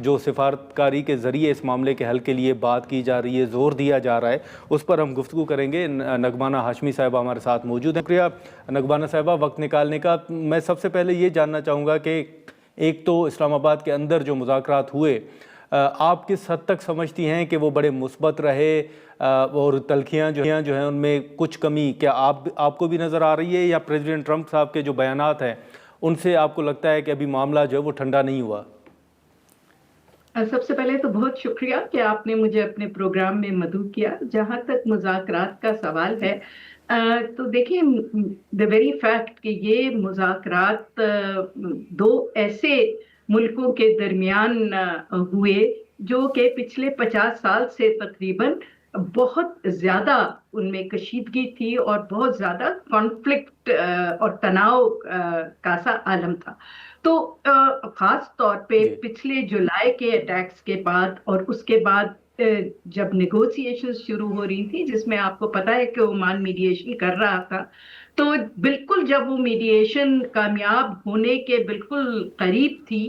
جو سفارتکاری کے ذریعے اس معاملے کے حل کے لیے بات کی جا رہی ہے، زور دیا جا رہا ہے، اس پر ہم گفتگو کریں گے۔ نگمانہ ہاشمی صاحبہ ہمارے ساتھ موجود ہیں۔ شکریہ نگمانہ صاحبہ وقت نکالنے کا۔ میں سب سے پہلے یہ جاننا چاہوں گا کہ ایک تو اسلام آباد کے اندر جو مذاکرات ہوئے، آپ کس حد تک سمجھتی ہیں کہ وہ بڑے مثبت رہے، اور تلخیاں جو ہیں ان میں کچھ کمی کیا آپ کو بھی نظر آ رہی ہے، یا پریزیڈنٹ ٹرمپ صاحب کے جو بیانات ہیں ان سے آپ کو لگتا ہے کہ ابھی معاملہ جو ہے وہ ٹھنڈا نہیں ہوا؟ سب سے پہلے تو بہت شکریہ کہ آپ نے مجھے اپنے پروگرام میں مدعو کیا۔ جہاں تک مذاکرات کا سوال ہے، تو دیکھیں، دا ویری فیکٹ کہ یہ مذاکرات دو ایسے ملکوں کے درمیان ہوئے جو کہ پچھلے 50 سال سے تقریباً بہت زیادہ ان میں کشیدگی تھی اور بہت زیادہ کانفلکٹ اور تناؤ کا سا عالم تھا۔ تو خاص طور پہ پچھلے جولائی کے اٹیکس کے بعد اور اس کے بعد جب نیگوسیشن شروع ہو رہی تھی، جس میں آپ کو پتا ہے کہ عمان میڈیشن کر رہا تھا، تو بالکل جب وہ میڈیشن کامیاب ہونے کے بالکل قریب تھی،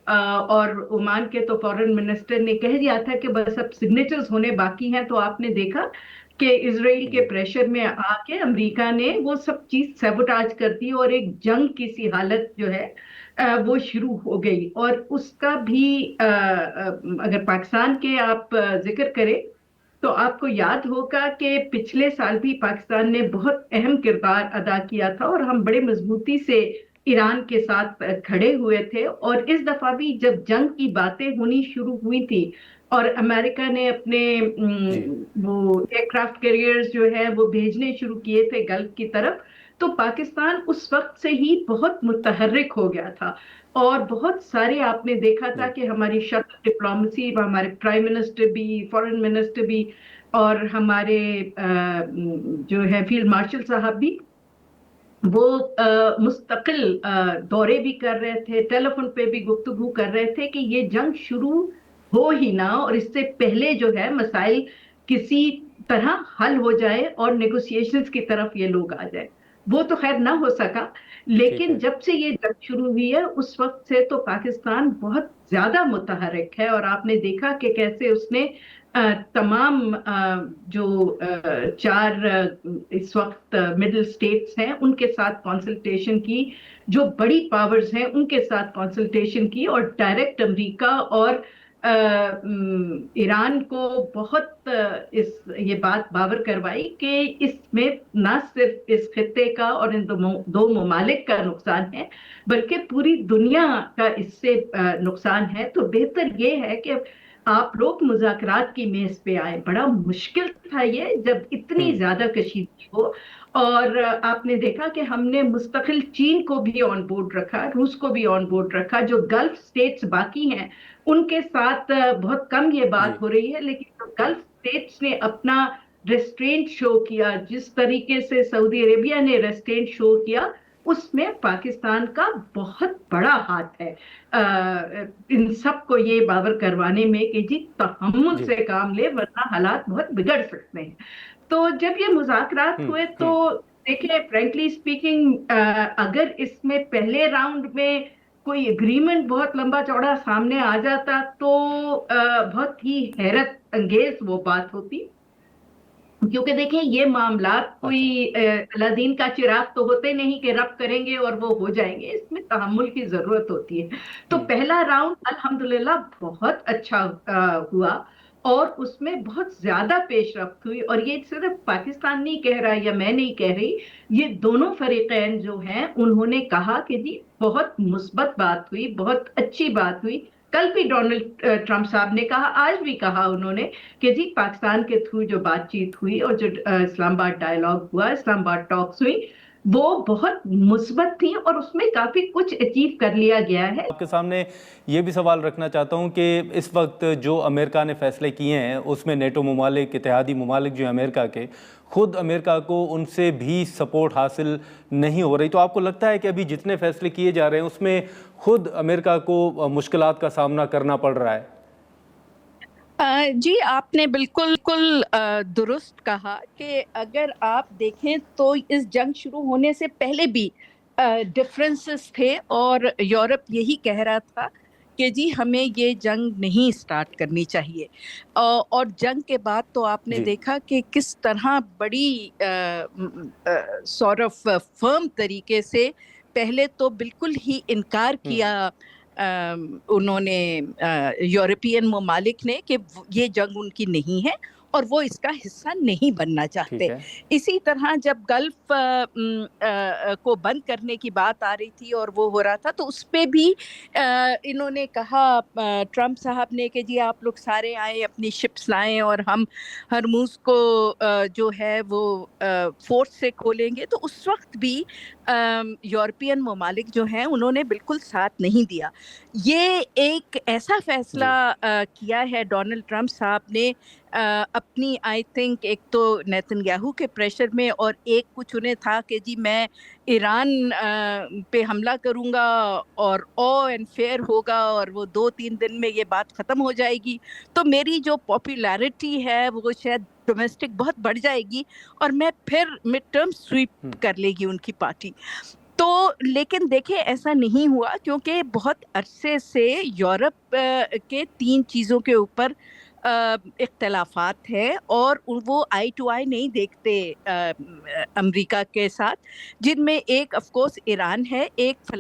اور عمان کے تو فارن منسٹر نے کہہ دیا تھا کہ بس اب سگنیچرز ہونے باقی ہیں، تو آپ نے دیکھا کہ اسرائیل کے پریشر میں آ کے امریکہ نے وہ سب چیز سیبوٹاج کر دی اور ایک جنگ کی سی حالت جو ہے وہ شروع ہو گئی۔ اور اس کا بھی اگر پاکستان کے آپ ذکر کریں تو آپ کو یاد ہوگا کہ پچھلے سال بھی پاکستان نے بہت اہم کردار ادا کیا تھا اور ہم بڑے مضبوطی سے ایران کے ساتھ کھڑے ہوئے تھے۔ اور اس دفعہ بھی جب جنگ کی باتیں ہونی شروع ہوئی تھی اور امریکہ نے اپنے وہ ایئر کرافٹ کیریئرز جو ہے وہ بھیجنے شروع کیے تھے گلف کی طرف، تو پاکستان اس وقت سے ہی بہت متحرک ہو گیا تھا اور بہت سارے آپ نے دیکھا تھا کہ ہماری شٹل ڈپلومیسی، ہمارے پرائم منسٹر بھی، فارن منسٹر بھی، اور ہمارے جو ہے فیلڈ مارشل صاحب بھی، وہ مستقل دورے بھی کر رہے تھے، ٹیلی فون پہ بھی گفتگو کر رہے تھے کہ یہ جنگ شروع ہو ہی نہ، اور اس سے پہلے جو ہے مسائل کسی طرح حل ہو جائے اور نیگوسیشنز کی طرف یہ لوگ آ جائے۔ وہ تو خیر نہ ہو سکا، لیکن جب سے یہ جنگ شروع ہوئی ہے اس وقت سے تو پاکستان بہت زیادہ متحرک ہے، اور آپ نے دیکھا کہ کیسے اس نے تمام جو 4 اس وقت مڈل سٹیٹس ہیں ان کے ساتھ کنسلٹیشن کی، جو بڑی پاورز ہیں ان کے ساتھ کنسلٹیشن کی، اور ڈائریکٹ امریکہ اور ایران کو بہت یہ بات باور کروائی کہ اس میں نہ صرف اس خطے کا اور ان دو ممالک کا نقصان ہے بلکہ پوری دنیا کا اس سے نقصان ہے۔ تو بہتر یہ ہے کہ آپ لوگ مذاکرات کی میز پہ آئے۔ بڑا مشکل تھا یہ جب اتنی زیادہ کشیدگی ہو، اور آپ نے دیکھا کہ ہم نے مستقل چین کو بھی آن بورڈ رکھا، روس کو بھی آن بورڈ رکھا، جو گلف سٹیٹس باقی ہیں ان کے ساتھ بہت کم یہ بات ہو رہی ہے، لیکن جو گلف سٹیٹس نے اپنا ریسٹرینٹ شو کیا، جس طریقے سے سعودی عربیہ نے ریسٹرینٹ شو کیا، اس میں پاکستان کا بہت بڑا ہاتھ ہے ان سب کو یہ باور کروانے میں کہ جی تحمل سے کام لے ورنہ حالات بہت بگڑ سکتے ہیں۔ تو جب یہ مذاکرات ہوئے تو دیکھیں، فرینکلی اسپیکنگ، اگر اس میں پہلے راؤنڈ میں کوئی اگریمنٹ بہت لمبا چوڑا سامنے آ جاتا تو بہت ہی حیرت انگیز وہ بات ہوتی، کیونکہ دیکھیں یہ معاملات کوئی الادین کا چراغ تو ہوتے نہیں کہ رب کریں گے اور وہ ہو جائیں گے، اس میں تحمل کی ضرورت ہوتی ہے۔ تو پہلا راؤنڈ الحمدللہ بہت اچھا ہوا اور اس میں بہت زیادہ پیش رفت ہوئی، اور یہ صرف پاکستان نہیں کہہ رہا یا میں نہیں کہہ رہی، یہ دونوں فریقین جو ہیں انہوں نے کہا کہ جی بہت مثبت بات ہوئی، بہت اچھی بات ہوئی۔ کل بھی ڈونلڈ ٹرمپ صاحب نے کہا، آج بھی کہا انہوں نے کہ جی پاکستان کے تھرو جو بات چیت ہوئی اور جو اسلام آباد ڈائیلاگ ہوا، اسلام آباد ٹاکس ہوئی، وہ بہت مثبت تھی اور اس میں کافی کچھ اچیو کر لیا گیا ہے۔ آپ کے سامنے یہ بھی سوال رکھنا چاہتا ہوں کہ اس وقت جو امریکہ نے فیصلے کیے ہیں اس میں نیٹو ممالک، اتحادی ممالک جو ہیں امریکہ کے، خود امریکہ کو ان سے بھی سپورٹ حاصل نہیں ہو رہی، تو آپ کو لگتا ہے کہ ابھی جتنے فیصلے کیے جا رہے ہیں اس میں خود امریکہ کو مشکلات کا سامنا کرنا پڑ رہا ہے؟ جی آپ نے بالکل درست کہا کہ اگر آپ دیکھیں تو اس جنگ شروع ہونے سے پہلے بھی ڈفرینسز تھے، اور یورپ یہی کہہ رہا تھا کہ جی ہمیں یہ جنگ نہیں سٹارٹ کرنی چاہیے. اور جنگ کے بعد تو آپ نے جی دیکھا کہ کس طرح بڑی سort آف فرم طریقے سے پہلے تو بالکل ہی انکار کیا انہوں نے یورپین ممالک نے کہ یہ جنگ ان کی نہیں ہے اور وہ اس کا حصہ نہیں بننا چاہتے. ٹھیک ہے. اسی طرح جب گلف کو بند کرنے کی بات آ رہی تھی اور وہ ہو رہا تھا تو اس پہ بھی انہوں نے کہا ٹرمپ صاحب نے کہ جی آپ لوگ سارے آئیں اپنی شپس لائیں اور ہم ہرموز کو جو ہے وہ فورس سے کھولیں گے. تو اس وقت بھی یورپین ممالک جو ہیں انہوں نے بالکل ساتھ نہیں دیا. یہ ایک ایسا فیصلہ کیا ہے ڈونلڈ ٹرمپ صاحب نے اپنی آئی تھنک ایک تو نیتن یاہو کے پریشر میں اور ایک کچھ انہیں تھا کہ جی میں ایران پہ حملہ کروں گا اور اینڈ فیئر ہوگا اور وہ 2-3 دن میں یہ بات ختم ہو جائے گی تو میری جو پاپولیرٹی ہے وہ شاید ڈومیسٹک بہت بڑھ جائے گی اور میں پھر مڈ ٹرم سویپ کر لے گی ان کی پارٹی. تو لیکن دیکھیں ایسا نہیں ہوا کیونکہ بہت عرصے سے یورپ کے 3 چیزوں کے اوپر اختلافات ہیں اور وہ آئی ٹو آئی نہیں دیکھتے امریکہ کے ساتھ, جن میں ایک آف کورس ایران ہے, ایک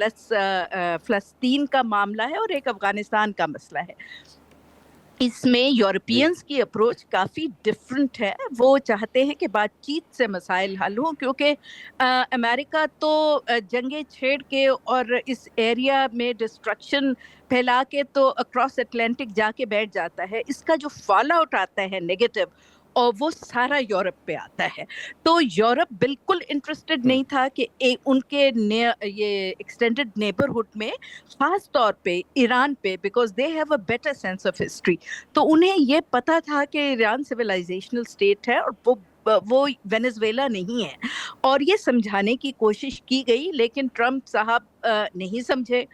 فلسطین کا معاملہ ہے اور ایک افغانستان کا مسئلہ ہے. اس میں یورپینز کی اپروچ کافی ڈفرنٹ ہے. وہ چاہتے ہیں کہ بات چیت سے مسائل حل ہوں کیونکہ امریکہ تو جنگیں چھیڑ کے اور اس ایریا میں ڈسٹرکشن پھیلا کے تو اکراس اٹلانٹک جا کے بیٹھ جاتا ہے. اس کا جو فال آؤٹ آتا ہے نیگیٹو اور وہ سارا یورپ پہ آتا ہے. تو یورپ بالکل انٹرسٹڈ نہیں تھا کہ ان کے یہ ایکسٹینڈڈ نیبرہڈ میں خاص طور پہ ایران پہ because they have a better sense of history. تو انہیں یہ پتا تھا کہ ایران سویلائزیشنل اسٹیٹ ہے اور وہ وینزویلا نہیں ہے اور یہ سمجھانے کی کوشش کی گئی لیکن ٹرمپ صاحب نہیں سمجھے.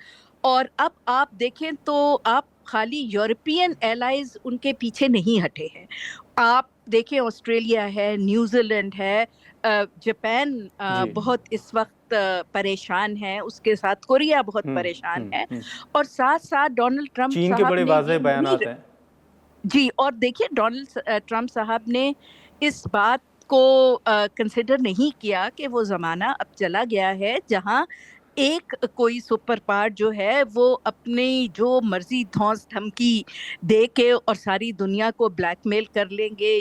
اور اب آپ دیکھیں تو آپ خالی یورپین ایلائز ان کے پیچھے نہیں ہٹے ہیں. آپ دیکھیں آسٹریلیا ہے, نیوزی لینڈ ہے, جاپان بہت اس وقت پریشان ہے, اس کے ساتھ کوریا بہت پریشان ہے اور ساتھ ساتھ ڈونلڈ ٹرمپ چین کے صاحب بڑے نے واضح بیانات ہیں. جی اور دیکھیے ڈونلڈ ٹرمپ صاحب نے اس بات کو کنسیڈر نہیں کیا کہ وہ زمانہ اب چلا گیا ہے جہاں ایک کوئی سپر پاور جو ہے وہ اپنی جو مرضی دھونس دھمکی دے کے اور ساری دنیا کو بلیک میل کر لیں گے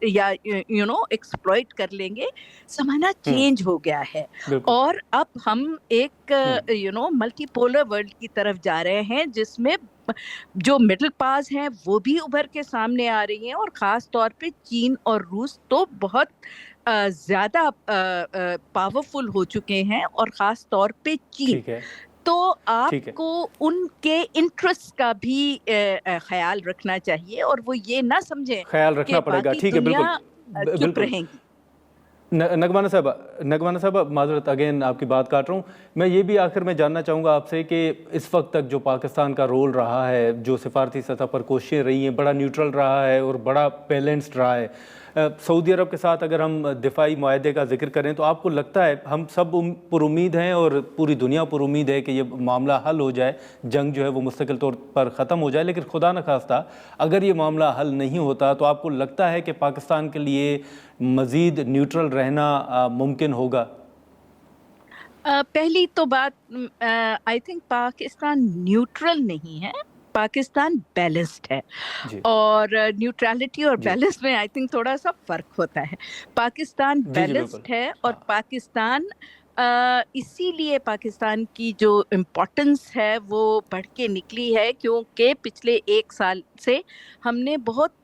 یا ایکسپلوئٹ کر لیں گے. زمانہ چینج ہو گیا ہے اور اب ہم ایک ملٹی پولر ورلڈ کی طرف جا رہے ہیں جس میں جو مڈل پاس ہیں وہ بھی ابھر کے سامنے آ رہی ہیں اور خاص طور پہ چین اور روس تو بہت زیادہ پاورفل ہو چکے ہیں اور خاص طور پہ چین. تو آپ کو ان کے انٹرسٹ کا بھی خیال رکھنا چاہیے اور وہ یہ نہ سمجھیں کہ باقی دنیا چپ رہیں گی. نگمانہ صاحبہ معذرت اگین آپ کی بات کاٹ رہا ہوں. میں یہ بھی آخر میں جاننا چاہوں گا آپ سے کہ اس وقت تک جو پاکستان کا رول رہا ہے, جو سفارتی سطح پر کوششیں رہی ہیں, بڑا نیوٹرل رہا ہے اور بڑا بیلنسڈ رہا ہے. سعودی عرب کے ساتھ اگر ہم دفاعی معاہدے کا ذکر کریں تو آپ کو لگتا ہے ہم سب پر امید ہیں اور پوری دنیا پر امید ہے کہ یہ معاملہ حل ہو جائے, جنگ جو ہے وہ مستقل طور پر ختم ہو جائے, لیکن خدا نخواستہ اگر یہ معاملہ حل نہیں ہوتا تو آپ کو لگتا ہے کہ پاکستان کے لیے مزید نیوٹرل رہنا ممکن ہوگا؟ پہلی تو بات آئی تھنک پاکستان نیوٹرل نہیں ہے, پاکستان بیلنسڈ ہے. اور نیوٹرالٹی اور بیلنس میں آئی تھنک تھوڑا سا فرق ہوتا ہے. پاکستان بیلنسڈ ہے اور پاکستان اسی لیے پاکستان کی جو امپورٹنس ہے وہ بڑھ کے نکلی ہے کیونکہ پچھلے 1 سال سے ہم نے بہت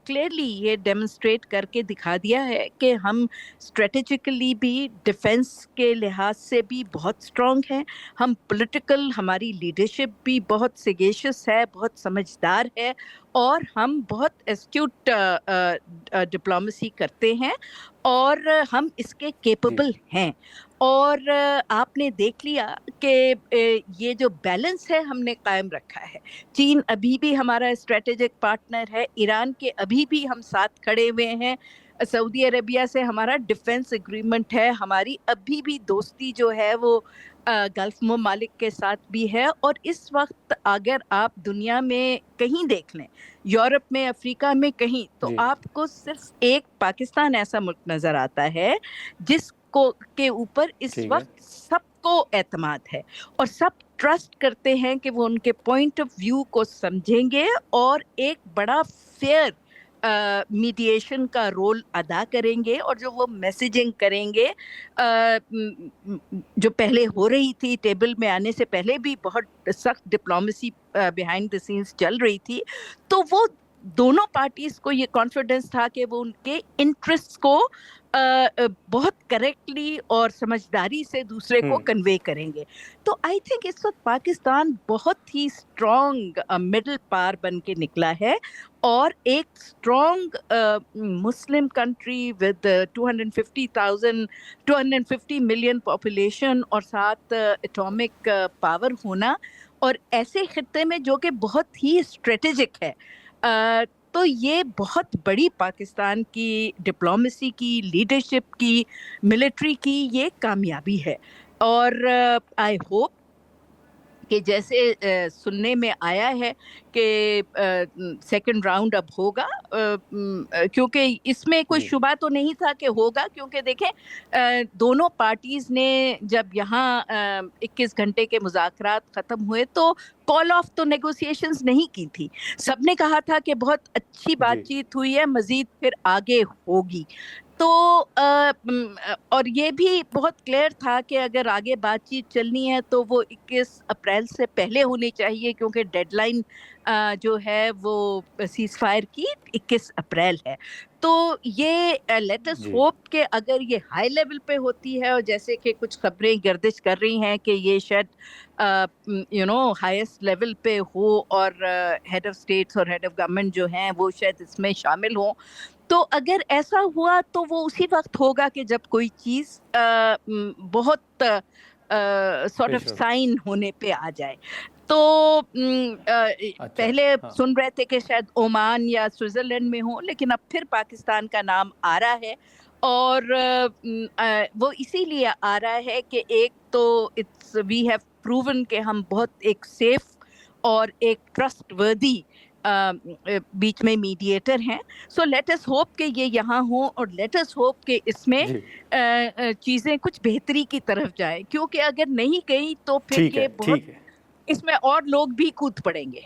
کلیئرلی یہ ڈیمونسٹریٹ کر کے دکھا دیا ہے کہ ہم اسٹریٹجیکلی بھی ڈیفنس کے لحاظ سے بھی بہت اسٹرانگ ہیں. ہم پولیٹیکل ہماری لیڈرشپ بھی بہت سیگیشس ہے, بہت سمجھدار ہے اور ہم بہت ایسٹیوٹ ڈپلومیسی کرتے ہیں اور ہم اس کے کیپیبل ہیں. اور آپ نے دیکھ لیا کہ یہ جو بیلنس ہے ہم نے قائم رکھا ہے. چین ابھی بھی ہمارا اسٹریٹجک پارٹنر ہے, ایران کے ابھی بھی ہم ساتھ کھڑے ہوئے ہیں, سعودی عربیہ سے ہمارا ڈیفنس ایگریمنٹ ہے, ہماری ابھی بھی دوستی جو ہے وہ گلف ممالک کے ساتھ بھی ہے. اور اس وقت اگر آپ دنیا میں کہیں دیکھ لیں, یورپ میں, افریقہ میں, کہیں, تو جی آپ کو صرف ایک پاکستان ایسا ملک نظر آتا ہے جس کو کے اوپر اس ٹھیک ہے. وقت سب کو اعتماد ہے اور سب ٹرسٹ کرتے ہیں کہ وہ ان کے پوائنٹ آف ویو کو سمجھیں گے اور ایک بڑا فیئر میڈیشن کا رول ادا کریں گے. اور جو وہ میسیجنگ کریں گے جو پہلے ہو رہی تھی, ٹیبل میں آنے سے پہلے بھی بہت سخت ڈپلومیسی بیہائنڈ دی سینس چل رہی تھی, تو وہ دونوں پارٹیز کو یہ کانفیڈنس تھا کہ وہ ان کے انٹرسٹ کو بہت کریکٹلی اور سمجھداری سے دوسرے کو کنوے کریں گے. تو آئی تھنک اس وقت پاکستان بہت ہی اسٹرانگ مڈل پار بن کے نکلا ہے, اور ایک strong Muslim country with 250 million population اور ساتھ اٹامک پاور ہونا, اور ایسے خطے میں جو کہ بہت ہی اسٹریٹجک ہے. تو یہ بہت بڑی پاکستان کی ڈپلومیسی کی, لیڈرشپ کی, ملٹری کی یہ کامیابی ہے. اور آئی ہوپ کہ جیسے سننے میں آیا ہے کہ سیکنڈ راؤنڈ اب ہوگا, کیونکہ اس میں کوئی شبہ تو نہیں تھا کہ ہوگا, کیونکہ دیکھیں دونوں پارٹیز نے جب یہاں 21 گھنٹے کے مذاکرات ختم ہوئے تو کال آف تو نیگوسیشنز نہیں کی تھی. سب نے کہا تھا کہ بہت اچھی بات چیت ہوئی ہے, مزید پھر آگے ہوگی. تو اور یہ بھی بہت کلیئر تھا کہ اگر آگے بات چیت چلنی ہے تو وہ 21 اپریل سے پہلے ہونی چاہیے, کیونکہ ڈیڈ لائن جو ہے وہ سیز فائر کی 21 اپریل ہے. تو یہ لیٹ اس ہوپ کہ اگر یہ ہائی لیول پہ ہوتی ہے, اور جیسے کہ کچھ خبریں گردش کر رہی ہیں کہ یہ شاید ہائیسٹ لیول پہ ہو, اور ہیڈ آف اسٹیٹس اور ہیڈ آف گورنمنٹ جو ہیں وہ شاید اس میں شامل ہوں. تو اگر ایسا ہوا تو وہ اسی وقت ہوگا کہ جب کوئی چیز بہت سارٹ آف سائن ہونے پہ آ جائے. تو پہلے سن رہے تھے کہ شاید عمان یا سوئٹزرلینڈ میں ہوں, لیکن اب پھر پاکستان کا نام آ رہا ہے, اور وہ اسی لیے آ رہا ہے کہ ایک تو وی ہیو پروون کہ ہم بہت ایک سیف اور ایک ٹرسٹ وردی بیچ میں میڈیٹر ہیں. سو لیٹ اس ہوپ کہ یہ یہاں ہوں, اور لیٹ اس ہوپ کہ اس میں چیزیں کچھ بہتری کی طرف جائیں, کیونکہ اگر نہیں گئی تو پھر یہ بہت اس میں اور لوگ بھی کود پڑیں گے.